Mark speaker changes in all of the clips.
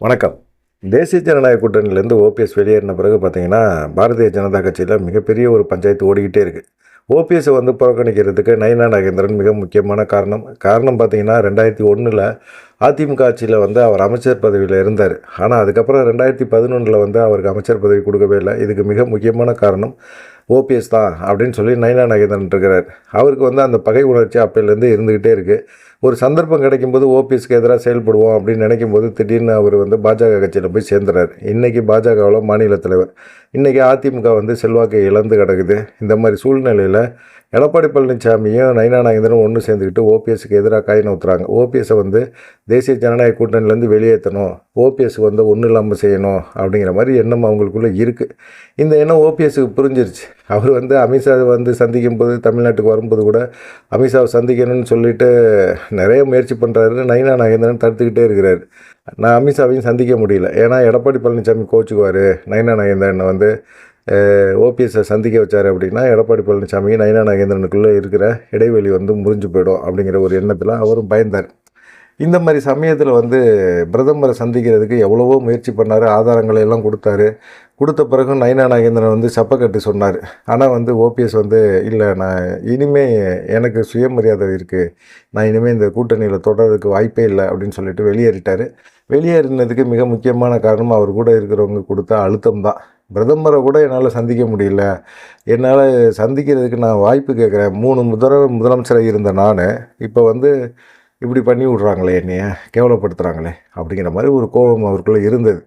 Speaker 1: வணக்கம். தேசிய ஜனநாயக கூட்டணியிலேருந்து ஓபிஎஸ் வெளியேறின பிறகு பார்த்தீங்கன்னா, பாரதிய ஜனதா கட்சியில மிகப்பெரிய ஒரு பஞ்சாயத்து ஓடிக்கிட்டே இருக்கு. ஓபிஎஸ்ஸ புறக்கணிக்கிறதுக்கு நயினா நாகேந்திரன் மிக முக்கியமான காரணம். காரணம் பார்த்தீங்கன்னா, 2001ல அதிமுக ஆட்சியில அவர் அமைச்சர் பதவியில இருந்தாரு. ஆனா, அதுக்கப்புறம் 2011ல அவருக்கு அமைச்சர் பதவி குடுக்கவே இல்ல. இதுக்கு மிக முக்கியமான காரணம் ஓபிஎஸ் தான் அப்படின்னு சொல்லி நயினா நாகேந்திரன் இருக்கிறார். அவருக்கு அந்த பகை உணர்ச்சி அப்பையிலேருந்து இருந்துகிட்டே இருக்கு. ஒரு சந்தர்ப்பம் கிடைக்கும்போது ஓபிஎஸ்க்கு எதிராக செயல்படுவோம் அப்படின்னு நினைக்கும்போது திடீர்னு அவர் பாஜக கட்சியில் போய் சேர்ந்துறாரு. இன்றைக்கி பாஜகவில் மாநில தலைவர். இன்றைக்கி அதிமுக செல்வாக்கை இழந்து கிடக்குது. இந்த மாதிரி சூழ்நிலையில் எடப்பாடி பழனிசாமியும் நயினா நாகேந்திரனும் ஒன்று சேர்ந்துக்கிட்டு ஓபிஎஸ்க்கு எதிராக காய் நவுத்துறாங்க. ஓபிஎஸ்ஸை தேசிய ஜனநாயக கூட்டணியிலேருந்து வெளியேற்றணும், ஓபிஎஸ்க்கு ஒன்றும் இல்லாமல் செய்யணும் அப்படிங்கிற மாதிரி எண்ணம் அவங்களுக்குள்ளே இருக்குது. இந்த எண்ணம் ஓபிஎஸ்க்கு புரிஞ்சிருச்சு. அவர் அமித்ஷா சந்திக்கும் போது தமிழ்நாட்டுக்கு வரும்போது கூட அமித்ஷாவை சந்திக்கணும்னு சொல்லிட்டு நிறைய முயற்சி பண்ணுறாரு. நயினா நாகேந்திரன் தடுத்துக்கிட்டே இருக்கிறாரு. நான் அமித்ஷாவையும் சந்திக்க முடியல. ஏன்னா எடப்பாடி பழனிசாமி கோச்சுக்குவார். நயினா நாகேந்திரனை ஓபிஎஸ்ஸை சந்திக்க வச்சார் அப்படின்னா எடப்பாடி பழனிசாமி நயினா நாகேந்திரனுக்குள்ளே இருக்கிற இடைவெளி முறிஞ்சு போயிடும் அப்படிங்கிற ஒரு எண்ணத்தில் அவரும் பயந்தார். இந்த மாதிரி சமயத்தில் பிரதமரை சந்திக்கிறதுக்கு எவ்வளவோ முயற்சி பண்ணார். ஆதாரங்களை எல்லாம் கொடுத்தாரு. கொடுத்த பிறகும் நயினா நாகேந்திரன் சப்பக்கட்டு சொன்னார். ஆனால் ஓபிஎஸ் இல்லை, நான் இனிமேல் எனக்கு சுயமரியாதை இருக்குது, நான் இனிமேல் இந்த கூட்டணியில் தொடர்றதுக்கு வாய்ப்பே இல்லை அப்படின்னு சொல்லிட்டு வெளியேறிட்டார். வெளியேறினதுக்கு மிக முக்கியமான காரணம் அவர் கூட இருக்கிறவங்க கொடுத்த அழுத்தம் தான். பிரதமரை கூட என்னால் சந்திக்க முடியல, என்னால் சந்திக்கிறதுக்கு நான் வாய்ப்பு கேட்குறேன், 3 முதலமைச்சராக இருந்த நான் இப்போ இப்படி பண்ணி விட்றாங்களே, என்னைய கேவலப்படுத்துகிறாங்களே அப்படிங்கிற மாதிரி ஒரு கோபம் அவருக்குள்ளே இருந்தது.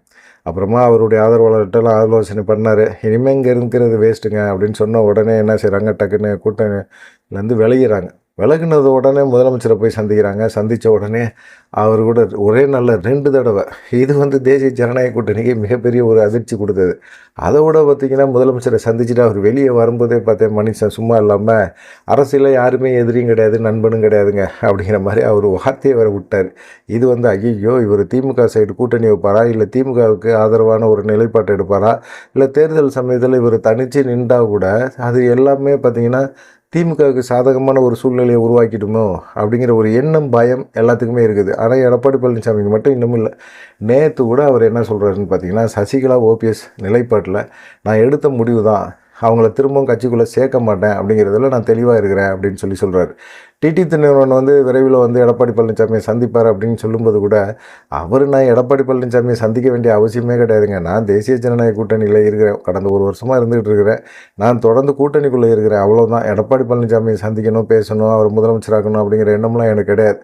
Speaker 1: அப்புறமா அவருடைய ஆதரவாளர்கிட்டலாம் ஆலோசனை பண்ணார். இனிமேல் இங்கே இருக்கிறது வேஸ்ட்டுங்க அப்படின்னு சொன்ன உடனே என்ன செய்கிறாங்க, டக்குன்னு கூட்டணிலேருந்து விளையிறாங்க. விலகுனது உடனே முதலமைச்சரை போய் சந்திக்கிறாங்க. சந்தித்த உடனே அவர் கூட ஒரே நாளில் 2 தடவை. இது தேசிய ஜனநாயக கூட்டணிக்கு மிகப்பெரிய ஒரு அதிர்ச்சி கொடுத்தது. அதை விட பார்த்திங்கன்னா, முதலமைச்சரை சந்திச்சுட்டு அவர் வெளியே வரும்போதே பார்த்தேன், மனுஷன் சும்மா இல்லாமல் அரசியலில் யாருமே எதிரியும் கிடையாது, நண்பனும் கிடையாதுங்க அப்படிங்கிற மாதிரி அவர் வார்த்தையை வேறு விட்டார். இது ஐயோ, இவர் திமுக சைடு கூட்டணி வைப்பாரா, இல்லை திமுகவுக்கு ஆதரவான ஒரு நிலைப்பாட்டை எடுப்பாரா, இல்லை தேர்தல் சமயத்தில் இவர் தனித்து நின்றால் கூட அது எல்லாமே பார்த்திங்கன்னா திமுகவுக்கு சாதகமான ஒரு சூழ்நிலையை உருவாக்கிடுமோ அப்படிங்கிற ஒரு எண்ணம், பயம் எல்லாத்துக்குமே இருக்குது. ஆனால் எடப்பாடி பழனிசாமிக்கு மட்டும் இன்னமும் இல்லை. நேற்று கூட அவர் என்ன சொல்கிறாருன்னு பார்த்தீங்கன்னா, சசிகலா ஓபிஎஸ் நிலைப்பாட்டில் நான் எடுத்த முடிவு தான், அவங்கள திரும்பவும் கட்சிக்குள்ளே சேர்க்க மாட்டேன் அப்படிங்கிறதுல நான் தெளிவாக இருக்கிறேன் அப்படின்னு சொல்கிறார். டிடி தினகரன் விரைவில் எடப்பாடி பழனிசாமியை சந்திப்பார் அப்படின்னு சொல்லும்போது கூட நான் எடப்பாடி பழனிசாமியை சந்திக்க வேண்டிய அவசியமே கிடையாதுங்க, நான் தேசிய ஜனநாயக கூட்டணியில் இருக்கிறேன், கடந்த 1 வருஷமாக இருந்துகிட்டு இருக்கிறேன், நான் தொடர்ந்து கூட்டணிக்குள்ளே இருக்கிறேன், அவ்வளோதான். எடப்பாடி பழனிசாமியை சந்திக்கணும், பேசணும், அவர் முதலமைச்சராகணும் அப்படிங்கிற எண்ணம்லாம் எனக்கு கிடையாது.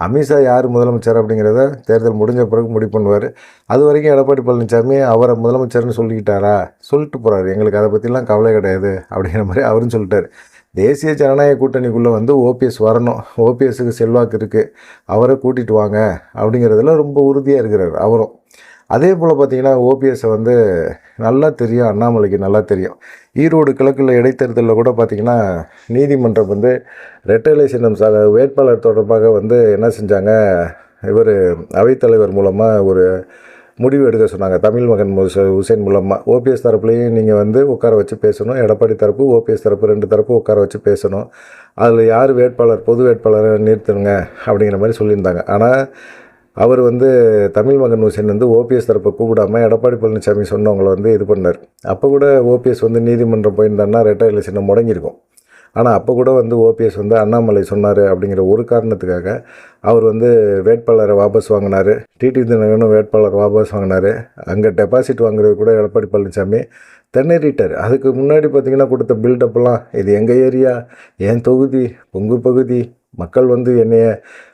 Speaker 1: அமித்ஷா யார் முதலமைச்சர் அப்படிங்கிறத தேர்தல் முடிஞ்ச பிறகு முடிவு பண்ணுவார். அது வரைக்கும் எடப்பாடி பழனிசாமி அவரை முதலமைச்சர்னு சொல்லிக்கிட்டாரா, சொல்லிட்டு போகிறாரு, எங்களுக்கு அதை பற்றிலாம் கவலை கிடையாது அப்படிங்கிற மாதிரி அவரும் சொல்லிட்டார். தேசிய ஜனநாயக கூட்டணிக்குள்ளே ஓபிஎஸ் வரணும், ஓபிஎஸ்க்கு செல்வாக்கு இருக்குது, அவரை கூட்டிகிட்டு வாங்க அப்படிங்கிறதுல ரொம்ப உறுதியாக இருக்கிறார் அவரும். அதே போல் பார்த்திங்கன்னா, ஓபிஎஸ்ஸை நல்லா தெரியும், அண்ணாமலைக்கு நல்லா தெரியும். ஈரோடு கிழக்கில் இடைத்தேர்தலில் கூட பார்த்திங்கன்னா, நீதிமன்றம் ரெட்டை சின்னம் வேட்பாளர் தொடர்பாக என்ன செஞ்சாங்க, இவர் அவைத்தலைவர் மூலமாக ஒரு முடிவு எடுக்க சொன்னாங்க. தமிழ் மகன் உசேன் மூலமாக ஓபிஎஸ் தரப்புலையும் நீங்கள் உட்கார வச்சு பேசணும், எடப்பாடி தரப்பு ஓபிஎஸ் தரப்பு 2 தரப்பு உட்கார வச்சு பேசணும், அதில் யார் வேட்பாளர் பொது வேட்பாளரை நிறுத்துங்க அப்படிங்கிற மாதிரி சொல்லியிருந்தாங்க. ஆனால் அவர் தமிழ் மகன் உசேன் ஓபிஎஸ் தரப்பை கூப்பிடாமல் எடப்பாடி பழனிசாமி சொன்னவங்களை இது பண்ணார். அப்போ கூட ஓபிஎஸ் நீதிமன்றம் போயிருந்தாருன்னா ரெட்டை இலை சின்னம் முடங்கியிருக்கும். ஆனால் அப்போ கூட ஓபிஎஸ் அண்ணாமலை சொன்னார் அப்படிங்கிற ஒரு காரணத்துக்காக அவர் வேட்பாளரை வாபஸ் வாங்கினார். டிடி தினகரனும் வேட்பாளர் வாபஸ் வாங்கினார். அங்கே டெபாசிட் வாங்குறது கூட எடப்பாடி பழனிசாமி திணறிட்டார். அதுக்கு முன்னாடி பார்த்திங்கன்னா கொடுத்த பில்டப்லாம், இது எங்கள் ஏரியா, என் தொகுதி, உங்கள் பகுதி, மக்கள் என்னைய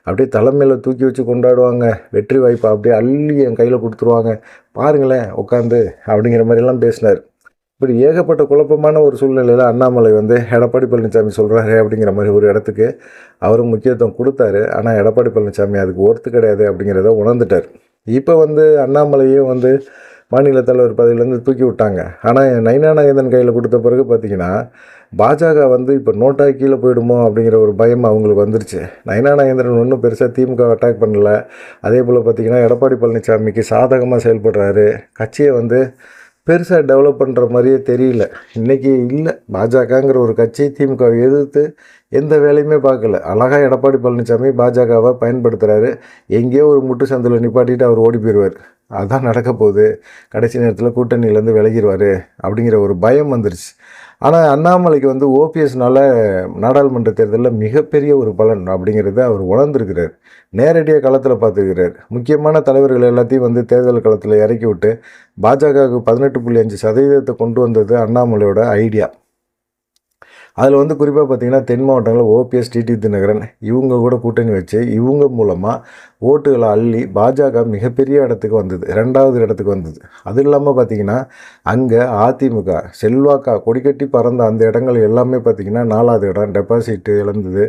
Speaker 1: அப்படியே தலைமையில் தூக்கி வச்சு கொண்டாடுவாங்க, வெற்றி வாய்ப்பை அப்படியே அள்ளி என் கையில் கொடுத்துருவாங்க, பாருங்களேன் உட்காந்து அப்படிங்கிற மாதிரிலாம் பேசினார். இப்படி ஏகப்பட்ட குழப்பமான ஒரு சூழ்நிலையில் அண்ணாமலை எடப்பாடி பழனிசாமி சொல்கிறாரு அப்படிங்கிற மாதிரி ஒரு இடத்துக்கு அவரும் முக்கியத்துவம் கொடுத்தாரு. ஆனால் எடப்பாடி பழனிசாமி அதுக்கு ஒர்த்து கிடையாது அப்படிங்கிறத உணர்ந்துட்டார். இப்போ அண்ணாமலையும் மாநில தலைவர் பதவியிலேருந்து தூக்கி விட்டாங்க. ஆனால் நயினா நாகேந்திரன் கையில் கொடுத்த பிறகு பார்த்திங்கன்னா, பாஜக இப்போ நோட்டா கீழே போயிடுமோ அப்படிங்கிற ஒரு பயம் அவங்களுக்கு வந்துருச்சு. நயினா நாகேந்திரன் ஒன்றும் பெருசாக திமுக அட்டாக் பண்ணல. அதே போல் பார்த்திங்கன்னா, எடப்பாடி பழனிசாமிக்கு சாதகமாக செயல்படுறாரு. கட்சியை பெருசாக டெவலப் பண்ணுற மாதிரியே தெரியல. இன்றைக்கி இல்லை, பாஜகங்கிற ஒரு கட்சி திமுகவை எதிர்த்து எந்த வேலையுமே பார்க்கல. அழகாக எடப்பாடி பழனிசாமி பாஜகவை பயன்படுத்துகிறாரு. எங்கேயோ ஒரு முட்டு சந்தில் நிப்பாட்டிட்டு அவர் ஓடி போயிடுவார். அதான் நடக்க போகுது, கடைசி நேரத்தில் கூட்டணியிலேருந்து விலகிடுவார் அப்படிங்கிற ஒரு பயம் வந்துருச்சு. ஆனால் அண்ணாமலைக்கு வந்து ஓபிஎஸ்னால நாடாளுமன்ற தேர்தலில் மிகப்பெரிய ஒரு பலன் அப்படிங்கிறத அவர் உணர்ந்திருக்கிறார். நேரடியாக களத்தில் பார்த்துருக்கிறார். முக்கியமான தலைவர்கள் எல்லாத்தையும் வந்து தேர்தல் களத்தில் இறக்கி விட்டு பாஜகவுக்கு 18.5% கொண்டு வந்தது அண்ணாமலையோட ஐடியா. அதில் வந்து குறிப்பாக பார்த்திங்கன்னா தென் மாவட்டங்களில் ஓபிஎஸ், டிடிவி தினகரன் இவங்க கூட கூட்டணி வச்சு இவங்க மூலமாக ஓட்டுகளை அள்ளி பாஜக மிகப்பெரிய இடத்துக்கு வந்தது, 2வது இடத்துக்கு வந்தது. அது இல்லாமல் பார்த்திங்கன்னா அங்கே அதிமுக செல்வாக்கா கொடிக்கட்டி பறந்த அந்த இடங்கள் எல்லாமே பார்த்திங்கன்னா 4வது இடம், டெபாசிட்டு இழந்தது.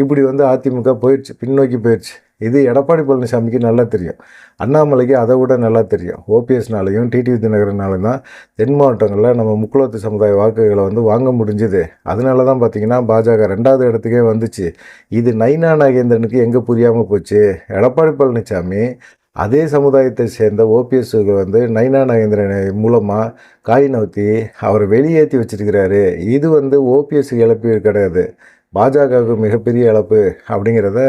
Speaker 1: இப்படி வந்து அதிமுக போயிடுச்சு, பின்னோக்கி போயிடுச்சு. இது எடப்பாடி பழனிசாமிக்கு நல்லா தெரியும், அண்ணாமலைக்கு அதை விட நல்லா தெரியும். ஓபிஎஸ்னாலையும் டிடிவி தினகரனாலும் தான் தென் மாவட்டங்களில் நம்ம முக்குளத்து சமுதாய வாக்குகளை வந்து வாங்க முடிஞ்சுது. அதனால தான் பார்த்திங்கன்னா பாஜக 2வது இடத்துக்கே வந்துச்சு. இது நைனா நாகேந்திரனுக்கு எங்கே புரியாமல் போச்சு. எடப்பாடி பழனிசாமி அதே சமுதாயத்தை சேர்ந்த ஓபிஎஸ்க்கு வந்து நைனா நாகேந்திரன் மூலமாக காய் நவுத்தி அவரை வெளியேற்றி வச்சிருக்கிறாரு. இது வந்து ஓபிஎஸ்க்கு இழப்பு கிடையாது, பாஜகவுக்கு மிகப்பெரிய இழப்பு அப்படிங்கிறத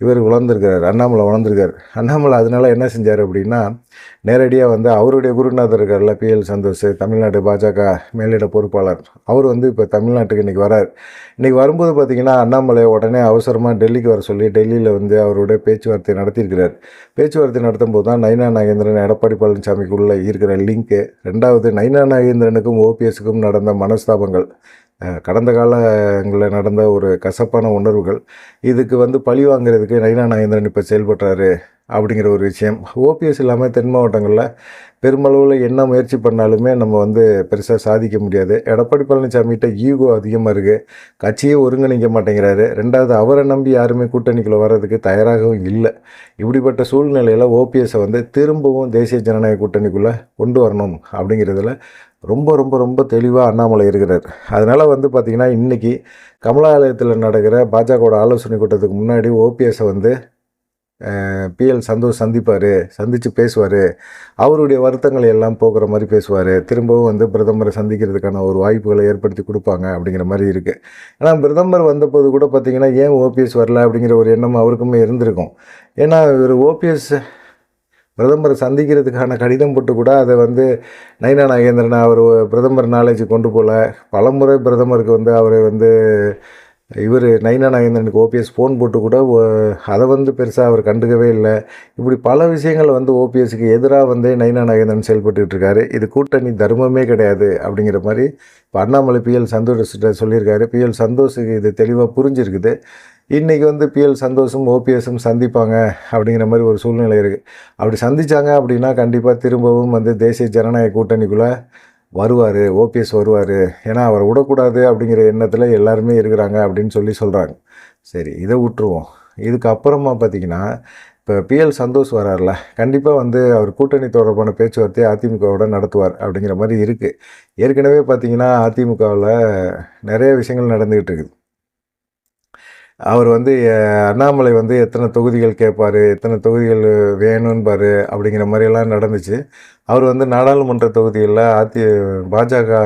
Speaker 1: இவர் உணர்ந்திருக்கிறார், அண்ணாமலை உணர்ந்திருக்கார். அண்ணாமலை அதனால என்ன செஞ்சார் அப்படின்னா, நேரடியாக வந்து அவருடைய குருநாதர் இருக்கார்ல பிஎல் சந்தோஷ், தமிழ்நாடு பாஜக மேலிட பொறுப்பாளர், அவர் வந்து இப்போ தமிழ்நாட்டுக்கு இன்றைக்கி வரார். இன்றைக்கி வரும்போது பார்த்திங்கன்னா அண்ணாமலை உடனே அவசரமாக டெல்லிக்கு வர சொல்லி டெல்லியில் வந்து அவருடைய பேச்சுவார்த்தை நடத்தியிருக்கிறார். பேச்சுவார்த்தை நடத்தும் போது தான் நைனா நாகேந்திரன் எடப்பாடி பழனிசாமிக்குள்ளே இருக்கிற லிங்க்கு. 2வது நைனா நாகேந்திரனுக்கும் ஓபிஎஸ்க்கும் நடந்த மனஸ்தாபங்கள், கடந்த காலங்களில் நடந்த ஒரு கசப்பான உணர்வுகள், இதுக்கு வந்து பழி வாங்குறதுக்கு நைனா நாகேந்திரன் இப்போ செயல்படுறாரு அப்படிங்கிற ஒரு விஷயம். ஓபிஎஸ் இல்லாமல் தென் மாவட்டங்களில் பெருமளவில் என்ன முயற்சி பண்ணாலுமே நம்ம வந்து பெருசாக சாதிக்க முடியாது. எடப்பாடி பழனிசாமிகிட்ட ஈகோ அதிகமாக இருக்குது, கட்சியே ஒருங்கிணைக்க மாட்டேங்கிறாரு. 2வது அவரை நம்பி யாருமே கூட்டணிக்குள்ளே வர்றதுக்கு தயாராகவும் இல்லை. இப்படிப்பட்ட சூழ்நிலையில் ஓபிஎஸ்ஸை வந்து திரும்பவும் தேசிய ஜனநாயக கூட்டணிக்குள்ளே கொண்டு வரணும் அப்படிங்கிறதுல ரொம்ப ரொம்ப ரொம்ப தெளிவாக அண்ணாமலை இருக்கிறார். அதனால் வந்து பார்த்திங்கன்னா இன்றைக்கி கமலாலயத்தில் நடக்கிற பாஜகவோட ஆலோசனை கூட்டத்துக்கு முன்னாடி ஓபிஎஸ்ஸை வந்து பிஎல் சந்தோஷ் சந்தித்து பேசுவார். அவருடைய வருத்தங்களை எல்லாம் போக்குற மாதிரி பேசுவார். திரும்பவும் வந்து பிரதமரை சந்திக்கிறதுக்கான ஒரு வாய்ப்புகளை ஏற்படுத்தி கொடுப்பாங்க அப்படிங்கிற மாதிரி இருக்குது. ஆனால் பிரதமர் வந்தபோது கூட பார்த்திங்கன்னா ஏன் ஓபிஎஸ் வரல அப்படிங்கிற ஒரு எண்ணம் அவருக்குமே இருந்திருக்கும். ஏன்னா இவர் ஓபிஎஸ் பிரதமரை சந்திக்கிறதுக்கான கடிதம் போட்டு கூட அதை வந்து நைனா நாகேந்திரன் அவர் பிரதமர் நாலேஜ் கொண்டு போகல. பலமுறை பிரதமருக்கு வந்து அவரை வந்து இவர் நைனா நாகேந்திரனுக்கு ஓபிஎஸ் ஃபோன் போட்டு கூட அதை வந்து பெருசாக அவர் கண்டுக்கவே இல்லை. இப்படி பல விஷயங்கள் வந்து ஓபிஎஸ்க்கு எதிராக வந்து நைனா நாகேந்திரன் செயல்பட்டுக்கிட்டு இருக்காரு. இது கூட்டணி தர்மமே கிடையாது அப்படிங்கிற மாதிரி இப்போ அண்ணாமலை பிஎல் சந்தோஷ்கிட்ட சொல்லியிருக்காரு. பிஎல் சந்தோஷுக்கு இது தெளிவாக புரிஞ்சிருக்குது. இன்றைக்கி வந்து பிஎல் சந்தோஷும் ஓபிஎஸும் சந்திப்பாங்க அப்படிங்கிற மாதிரி ஒரு சூழ்நிலை இருக்குது. அப்படி சந்தித்தாங்க அப்படின்னா கண்டிப்பாக திரும்பவும் வந்து தேசிய ஜனநாயக கூட்டணிக்குள்ளே வருவார், ஓபிஎஸ் வருவார். ஏன்னா அவரை விடக்கூடாது அப்படிங்கிற எண்ணத்தில் எல்லாருமே இருக்கிறாங்க அப்படின்னு சொல்கிறாங்க. சரி, இதை விட்டுருவோம். இதுக்கப்புறமா பார்த்திங்கன்னா இப்போ பிஎல் சந்தோஷ் வரார்ல, கண்டிப்பாக வந்து அவர் கூட்டணி தொடர்பான பேச்சுவார்த்தையை அதிமுகவோட நடத்துவார் அப்படிங்கிற மாதிரி இருக்குது. ஏற்கனவே பார்த்திங்கன்னா அதிமுகவில் நிறைய விஷயங்கள் நடந்துக்கிட்டு இருக்குது. அவர் வந்து அண்ணாமலை வந்து எத்தனை தொகுதிகள் கேட்பார், எத்தனை தொகுதிகள் வேணும்பார் அப்படிங்கிற மாதிரியெல்லாம் நடந்துச்சு. அவர் வந்து நாடாளுமன்ற தொகுதிகளில் பாஜக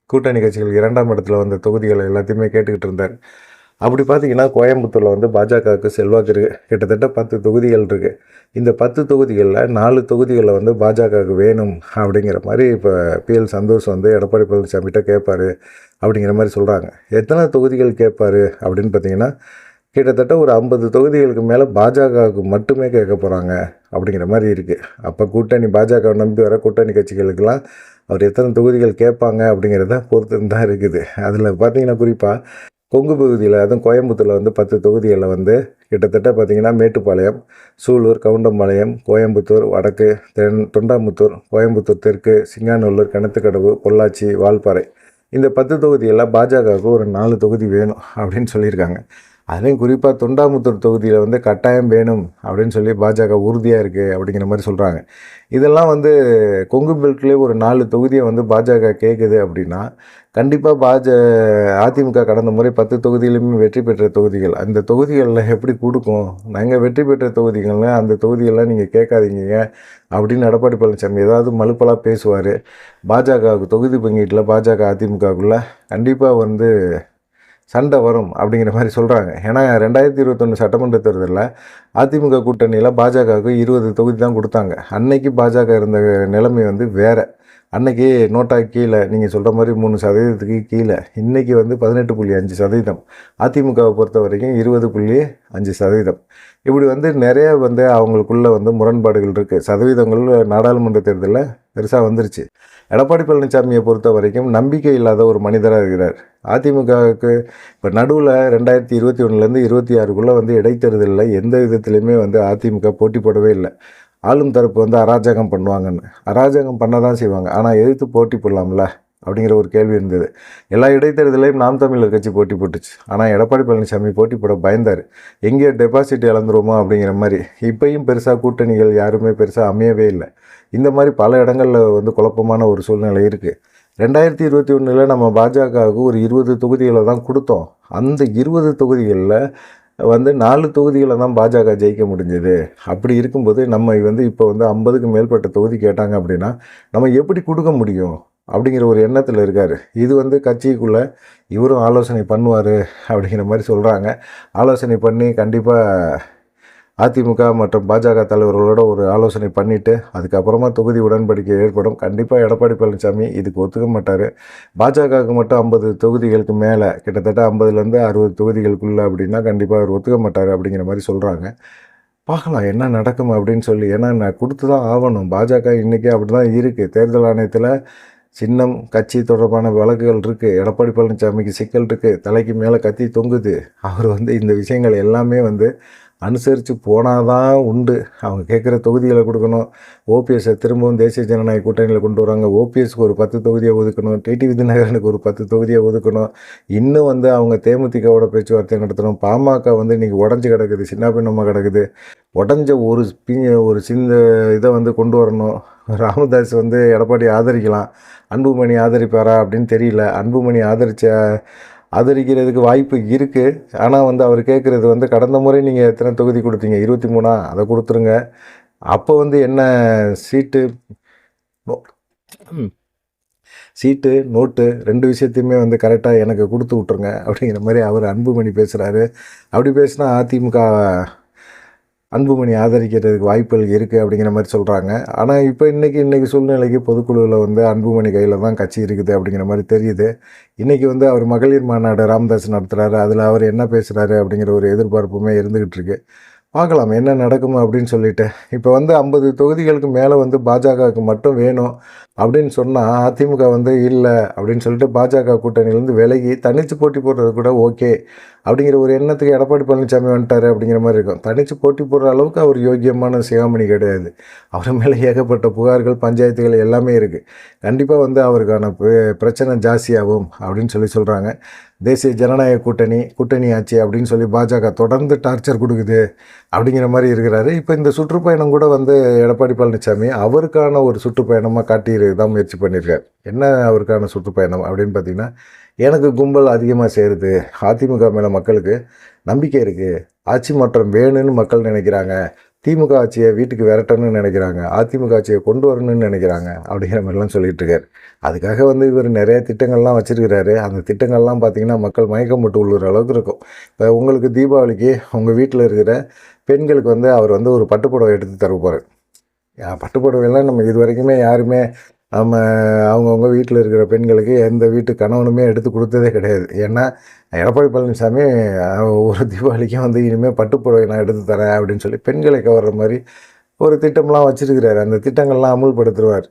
Speaker 1: கூட்டணி கட்சிகள் 2ஆம் இடத்துல வந்த தொகுதிகளை எல்லாத்தையுமே கேட்டுக்கிட்டு இருந்தார். அப்படி பார்த்திங்கன்னா கோயம்புத்தூரில் வந்து பாஜகவுக்கு செல்வாக்கு இருக்குது. கிட்டத்தட்ட 10 தொகுதிகள் இருக்குது. இந்த 10 தொகுதிகளில் 4 தொகுதிகளில் வந்து பாஜகவுக்கு வேணும் அப்படிங்கிற மாதிரி இப்போ பிஎல் சந்தோஷ் வந்து எடப்பாடி பழனிசாமிகிட்ட கேட்பார் அப்படிங்கிற மாதிரி சொல்கிறாங்க. எத்தனை தொகுதிகள் கேட்பார் அப்படின்னு பார்த்திங்கன்னா கிட்டத்தட்ட ஒரு 50 தொகுதிகளுக்கு மேலே பாஜகவுக்கு மட்டுமே கேட்க போகிறாங்க அப்படிங்கிற மாதிரி இருக்குது. அப்போ கூட்டணி பாஜகவை நம்பி வர கூட்டணி கட்சிகளுக்கெல்லாம் அவர் எத்தனை தொகுதிகள் கேட்பாங்க அப்படிங்கிறத பொறுத்து தான் இருக்குது. அதில் பார்த்திங்கன்னா குறிப்பாக கொங்கு பகுதியில், அதுவும் கோயம்புத்தூரில் வந்து 10 தொகுதிகளில் வந்து கிட்டத்தட்ட பார்த்திங்கன்னா மேட்டுப்பாளையம், சூலூர், கவுண்டம்பாளையம், கோயம்புத்தூர் வடக்கு, தொண்டாமுத்தூர், கோயம்புத்தூர் தெற்கு, சிங்காநல்லூர், கிணத்துக்கடவு, பொள்ளாச்சி, வால்பாறை, இந்த 10 தொகுதியில் பாஜகவுக்கு ஒரு 4 தொகுதி வேணும் அப்படின்னு சொல்லியிருக்காங்க. அதுலேயும் குறிப்பாக தொண்டாமுத்தூர் தொகுதியில் வந்து கட்டாயம் வேணும் அப்படின்னு சொல்லி பாஜக உறுதியாக இருக்குது அப்படிங்கிற மாதிரி சொல்கிறாங்க. இதெல்லாம் வந்து கொங்கு பெல்ட்லேயே ஒரு 4 தொகுதியை வந்து பாஜக கேட்குது அப்படின்னா கண்டிப்பாக அதிமுக கடந்த முறை 10 தொகுதியிலுமே வெற்றி பெற்ற தொகுதிகள். அந்த தொகுதிகளில் எப்படி கொடுக்கும்? நாங்கள் வெற்றி பெற்ற தொகுதிகளில் அந்த தொகுதியெல்லாம் நீங்கள் கேட்காதீங்க அப்படின்னு எடப்பாடி பழனிசாமி ஏதாவது மலுப்பலாக பேசுவார். பாஜகவுக்கு தொகுதி பங்கீட்டில் பாஜக அதிமுகவுக்குள்ளே கண்டிப்பாக வந்து சண்டை வரும் அப்படிங்கிற மாதிரி சொல்கிறாங்க. ஏன்னா 2021 சட்டமன்ற தேர்தலில் அதிமுக கூட்டணியில் பாஜகவுக்கு 20 தொகுதி தான் கொடுத்தாங்க. அன்னைக்கு பாஜக இருந்த நிலைமை வந்து வேறு. அன்னைக்கு நோட்டா கீழே, நீங்கள் சொல்கிற மாதிரி 3% கீழே. இன்றைக்கி வந்து 18.5%. அதிமுகவை பொறுத்த வரைக்கும் 20.5%. இப்படி வந்து நிறைய வந்து அவங்களுக்குள்ள வந்து முரண்பாடுகள் இருக்குது. சதவீதங்கள் நாடாளுமன்ற தேர்தலில் பெருசாக வந்துருச்சு. எடப்பாடி பழனிசாமியை பொறுத்த வரைக்கும் நம்பிக்கை இல்லாத ஒரு மனிதராக இருக்கிறார். அதிமுகவுக்கு இப்போ நடுவில் 2021லேருந்து 26க்குள்ளே வந்து இடைத்தேர்தலில் எந்த விதத்துலையுமே வந்து அதிமுக போட்டி போடவே இல்லை. ஆளும் தரப்பு வந்து அராஜகம் பண்ணுவாங்கன்னு. அராஜகம் பண்ண தான் செய்வாங்க, ஆனால் எதிர்த்து போட்டி போடலாம்ல அப்படிங்கிற ஒரு கேள்வி இருந்தது. எல்லா இடைத்தேர்தலையும் நாம் தமிழர் கட்சி போட்டி போட்டுச்சு. ஆனால் எடப்பாடி பழனிசாமி போட்டி போட பயந்தார். எங்கே டெபாசிட் இழந்துருமோ அப்படிங்கிற மாதிரி. இப்போயும் பெருசாக கூட்டணிகள் யாருமே பெருசாக அமையவே இல்லை. இந்த மாதிரி பல இடங்களில் வந்து குழப்பமான ஒரு சூழ்நிலை இருக்குது. 2021 நம்ம பாஜகவுக்கு ஒரு 20 தொகுதிகளை தான் கொடுத்தோம். அந்த 20 தொகுதிகளில் வந்து 4 தொகுதிகளை தான் பாஜக ஜெயிக்க முடிஞ்சது. அப்படி இருக்கும்போது நம்ம வந்து இப்போ வந்து 50க்கு மேற்பட்ட தொகுதி கேட்டாங்க அப்படின்னா நம்ம எப்படி கொடுக்க முடியும் அப்படிங்கிற ஒரு எண்ணத்தில் இருக்கார். இது வந்து கட்சிக்குள்ளே இவரும் ஆலோசனை பண்ணுவார் அப்படிங்கிற மாதிரி சொல்கிறாங்க. ஆலோசனை பண்ணி கண்டிப்பாக அதிமுக மற்றும் பாஜக தலைவர்களோட ஒரு ஆலோசனை பண்ணிவிட்டு அதுக்கப்புறமா தொகுதி உடன்படிக்கை ஏற்படும். கண்டிப்பாக எடப்பாடி பழனிசாமி இதுக்கு ஒத்துக்க மாட்டார். பாஜகவுக்கு மட்டும் 50 தொகுதிகளுக்கு மேலே, கிட்டத்தட்ட 50லேருந்து 60 தொகுதிகளுக்குள்ளே அப்படின்னா கண்டிப்பாக அவர் ஒத்துக்க மாட்டார் அப்படிங்கிற மாதிரி சொல்கிறாங்க. பார்க்கலாம் என்ன நடக்கும் அப்படின்னு சொல்லி. ஏன்னா நான் கொடுத்து தான் ஆகணும். பாஜக இன்றைக்கி அப்படி தான் இருக்குது. தேர்தல் ஆணையத்தில் சின்னம் கட்சி தொடர்பான வழக்குகள் இருக்குது. எடப்பாடி பழனிசாமிக்கு சிக்கல் இருக்குது. தலைக்கு மேலே கத்தி தொங்குது. அவர் வந்து இந்த விஷயங்கள் எல்லாமே வந்து அனுசரித்து போனால் தான் உண்டு. அவங்க கேட்குற தொகுதிகளை கொடுக்கணும். ஓபிஎஸ்ஸை திரும்பவும் தேசிய ஜனநாயக கூட்டணியில் கொண்டு வராங்க. ஓபிஎஸ்க்கு ஒரு 10 தொகுதியை ஒதுக்கணும். டிடிவி தினகரனுக்கு ஒரு 10 தொகுதியை ஒதுக்கணும். இன்னும் வந்து அவங்க தேமுதிகவோட பேச்சுவார்த்தை நடத்தணும். பாமக வந்து இன்றைக்கி உடஞ்சி கிடக்குது, சின்ன பின்னமாக கிடக்குது. உடஞ்ச ஒரு சின்ன இதை வந்து கொண்டு வரணும். ராமதாஸ் வந்து எடப்பாடி ஆதரிக்கலாம், அன்புமணி ஆதரிப்பாரா அப்படின்னு தெரியல. அன்புமணி ஆதரிக்கிறதுக்கு வாய்ப்பு இருக்குது. ஆனால் வந்து அவர் கேட்குறது வந்து கடந்த முறை நீங்கள் எத்தனை தொகுதி கொடுத்தீங்க? 23, அதை கொடுத்துருங்க. அப்போ வந்து என்ன சீட்டு நோட்டு 2 விஷயத்தையுமே வந்து கரெக்டாக எனக்கு கொடுத்து விட்ருங்க அப்படிங்கிற மாதிரி அவர் அன்புமணி பேசுகிறாரு. அப்படி பேசினா அதிமுக அன்புமணி ஆதரிக்கிறதுக்கு வாய்ப்புகள் இருக்குது அப்படிங்கிற மாதிரி சொல்கிறாங்க. ஆனால் இப்போ இன்றைக்கி சூழ்நிலைக்கு பொதுக்குழுவில் வந்து அன்புமணி கையில் தான் கட்சி இருக்குது அப்படிங்கிற மாதிரி தெரியுது. இன்றைக்கி வந்து அவர் மகளிர் மாநாடு ராமதாஸ் நடத்துகிறாரு. அதில் அவர் என்ன பேசுகிறாரு அப்படிங்கிற ஒரு எதிர்பார்ப்புமே இருந்துக்கிட்டு இருக்கு. பார்க்கலாம் என்ன நடக்குமா அப்படின்னு சொல்லிட்டு. இப்போ வந்து 50 தொகுதிகளுக்கு மேலே வந்து பாஜகவுக்கு மட்டும் வேணும் அப்படின்னு சொன்னால் அதிமுக வந்து இல்லை அப்படின்னு சொல்லிட்டு பாஜக கூட்டணியிலேருந்து விலகி தனித்து போட்டி போடுறது கூட ஓகே அப்படிங்கிற ஒரு எண்ணத்துக்கு எடப்பாடி பழனிசாமி வந்துட்டார் அப்படிங்கிற மாதிரி இருக்கும். தனித்து போட்டி போடுற அளவுக்கு அவர் யோக்கியமான சிகாமணி கிடையாது. அவர் மேலே ஏகப்பட்ட புகார்கள், பஞ்சாயத்துகள் எல்லாமே இருக்குது. கண்டிப்பாக வந்து அவருக்கான பிரச்சனை ஜாஸ்தியாகும் அப்படின்னு சொல்கிறாங்க. தேசிய ஜனநாயக கூட்டணி ஆட்சி அப்படின்னு சொல்லி பாஜக தொடர்ந்து டார்ச்சர் கொடுக்குது அப்படிங்கிற மாதிரி இருக்கிறாரு. இப்போ இந்த சுற்றுப்பயணம் கூட வந்து எடப்பாடி பழனிசாமி அவருக்கான ஒரு சுற்றுப்பயணமாக காட்டி தான் முயற்சி பண்ணியிருக்கார். என்ன அவருக்கான சுற்றுப்பயணம் அப்படின்னு பார்த்திங்கன்னா, எனக்கு கும்பல் அதிகமாக சேருது, அதிமுக மேலே மக்களுக்கு நம்பிக்கை இருக்குது, ஆட்சி மாற்றம் வேணும்னு மக்கள் நினைக்கிறாங்க, திமுக ஆட்சியை வீட்டுக்கு விரட்டணும்னு நினைக்கிறாங்க, அதிமுக ஆட்சியை கொண்டு வரணும்னு நினைக்கிறாங்க அப்படிங்கிற மாதிரிலாம் சொல்லிகிட்டு இருக்கார். அதுக்காக வந்து இவர் நிறைய திட்டங்கள்லாம் வச்சுருக்கிறாரு. அந்த திட்டங்கள்லாம் பார்த்திங்கன்னா மக்கள் மயக்கம் போட்டு விழுகிற அளவுக்கு இருக்கும். இப்போ உங்களுக்கு தீபாவளிக்கு உங்கள் வீட்டில் இருக்கிற பெண்களுக்கு வந்து அவர் வந்து ஒரு பட்டுப்புடவை எடுத்து தர போகிறார். பட்டுப்புடவைலாம் நம்ம இது வரைக்குமே யாருமே அவங்கவுங்க வீட்டில் இருக்கிற பெண்களுக்கு எந்த வீட்டு கணவனுமே எடுத்து கொடுத்ததே கிடையாது. ஏன்னா எடப்பாடி பழனிசாமி ஒரு தீபாவளிக்கும் வந்து இனிமேல் பட்டுப்புடவை நான் எடுத்து தரேன் அப்படின்னு சொல்லி பெண்களை கவர்ற மாதிரி ஒரு திட்டம்லாம் வச்சுருக்கிறாரு. அந்த திட்டங்கள்லாம் அமுல்படுத்துவார்.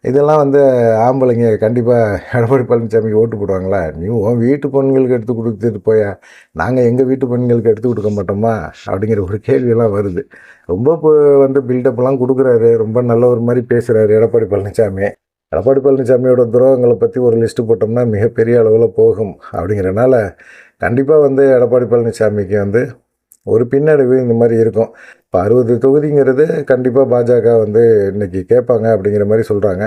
Speaker 1: இதெல்லாம் வந்து ஆம்பளைங்க கண்டிப்பாக எடப்பாடி பழனிசாமிக்கு ஓட்டு போடுவாங்களா? நீ உன் வீட்டு பெண்களுக்கு எடுத்து கொடுத்துட்டு போயா, நாங்கள் எங்கள் வீட்டு பெண்களுக்கு எடுத்து கொடுக்க மாட்டோமா அப்படிங்கிற ஒரு கேள்வியெல்லாம் வருது. ரொம்ப வந்து பில்டப்லாம் கொடுக்குறாரு. ரொம்ப நல்ல ஒரு மாதிரி பேசுகிறாரு எடப்பாடி பழனிசாமி. எடப்பாடி பழனிசாமியோட துரோகங்களை பற்றி ஒரு லிஸ்ட்டு போட்டோம்னா மிகப்பெரிய அளவில் போகும். அப்படிங்கிறனால கண்டிப்பாக வந்து எடப்பாடி பழனிசாமிக்கு வந்து ஒரு பின்னடைவு இந்த மாதிரி இருக்கும். இப்போ 60 தொகுதிங்கிறது கண்டிப்பாக பாஜக வந்து இன்றைக்கி கேட்பாங்க அப்படிங்கிற மாதிரி சொல்கிறாங்க.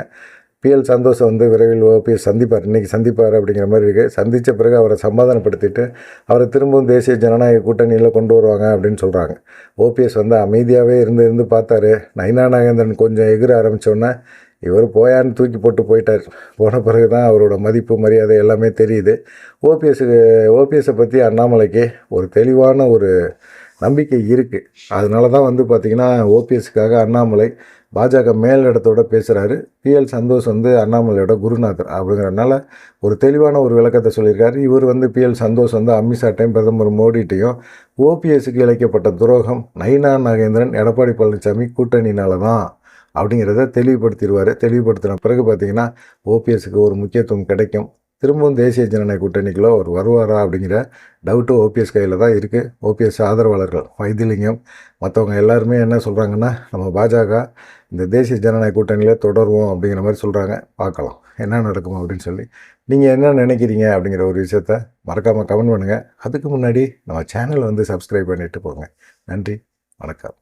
Speaker 1: PL சந்தோஷம் வந்து விரைவில் ஓபிஎஸ் இன்றைக்கி சந்திப்பார் அப்படிங்கிற மாதிரி இருக்குது. சந்தித்த பிறகு அவரை சமாதானப்படுத்திட்டு அவரை திரும்பவும் தேசிய ஜனநாயக கூட்டணியில் கொண்டு வருவாங்க அப்படின்னு சொல்கிறாங்க. ஓபிஎஸ் வந்து அமைதியாகவே இருந்து பார்த்தாரு. நயினா நாகேந்திரன் கொஞ்சம் எகிர ஆரம்பித்தோன்னே இவர் போயான்னு தூக்கி போட்டு போயிட்டார். போன பிறகு தான் அவரோட மதிப்பு மரியாதை எல்லாமே தெரியுது. ஓபிஎஸ்ஸை பற்றி அண்ணாமலைக்கு ஒரு தெளிவான ஒரு நம்பிக்கை இருக்குது. அதனால தான் வந்து பார்த்திங்கன்னா ஓபிஎஸ்க்காக அண்ணாமலை பாஜக மேலிடத்தோட பேசுகிறாரு. பிஎல் சந்தோஷ் வந்து அண்ணாமலையோட குருநாதர் அப்படிங்கிறனால ஒரு தெளிவான ஒரு விளக்கத்தை சொல்லியிருக்காரு. இவர் வந்து பிஎல் சந்தோஷ் வந்து அமித்ஷாட்டையும் பிரதமர் மோடிட்டையும் ஓபிஎஸ்க்கு இழைக்கப்பட்ட துரோகம் நயினா நாகேந்திரன் எடப்பாடி பழனிசாமி கூட்டணினால தான் அப்படிங்கிறத தெளிவுபடுத்திடுவார். தெளிவுபடுத்தின பிறகு பார்த்திங்கன்னா ஓபிஎஸ்க்கு ஒரு முக்கியத்துவம் கிடைக்கும். திரும்பவும் தேசிய ஜனநாயக கூட்டணிக்குள்ளே ஒரு வருவாரா அப்படிங்கிற டவுட்டு ஓபிஎஸ் கையில் தான் இருக்குது. ஓபிஎஸ் ஆதரவாளர்கள் வைத்திலிங்கம் மற்றவங்க எல்லாருமே என்ன சொல்கிறாங்கன்னா, நம்ம பாஜக இந்த தேசிய ஜனநாயக கூட்டணியில் தொடருவோம் அப்படிங்கிற மாதிரி சொல்கிறாங்க. பார்க்கலாம் என்ன நடக்கும் அப்படின்னு சொல்லி. நீங்கள் என்ன நினைக்கிறீங்க அப்படிங்கிற ஒரு விஷயத்த மறக்காமல் கமெண்ட் பண்ணுங்கள். அதுக்கு முன்னாடி நம்ம சேனலை வந்து சப்ஸ்கிரைப் பண்ணிவிட்டு போங்க. நன்றி, வணக்கம்.